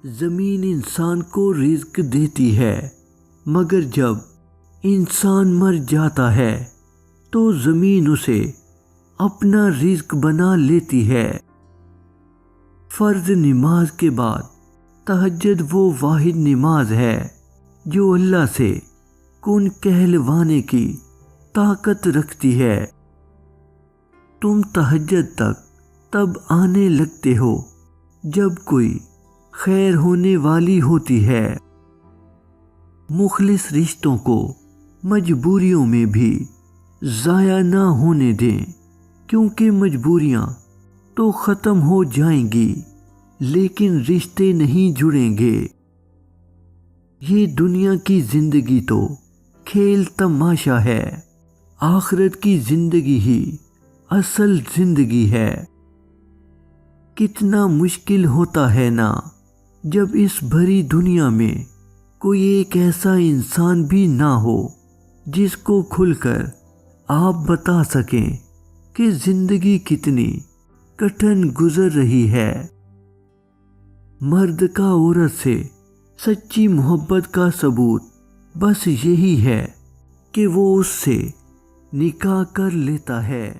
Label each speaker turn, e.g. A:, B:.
A: زمین انسان کو رزق دیتی ہے، مگر جب انسان مر جاتا ہے تو زمین اسے اپنا رزق بنا لیتی ہے۔ فرض نماز کے بعد تہجد وہ واحد نماز ہے جو اللہ سے کن کہلوانے کی طاقت رکھتی ہے۔ تم تہجد تک تب آنے لگتے ہو جب کوئی خیر ہونے والی ہوتی ہے۔ مخلص رشتوں کو مجبوریوں میں بھی ضائع نہ ہونے دیں، کیونکہ مجبوریاں تو ختم ہو جائیں گی لیکن رشتے نہیں جڑیں گے۔ یہ دنیا کی زندگی تو کھیل تماشا ہے، آخرت کی زندگی ہی اصل زندگی ہے۔ کتنا مشکل ہوتا ہے نا جب اس بھری دنیا میں کوئی ایک ایسا انسان بھی نہ ہو جس کو کھل کر آپ بتا سکیں کہ زندگی کتنی کٹھن گزر رہی ہے۔ مرد کا عورت سے سچی محبت کا ثبوت بس یہی ہے کہ وہ اس سے نکاح کر لیتا ہے۔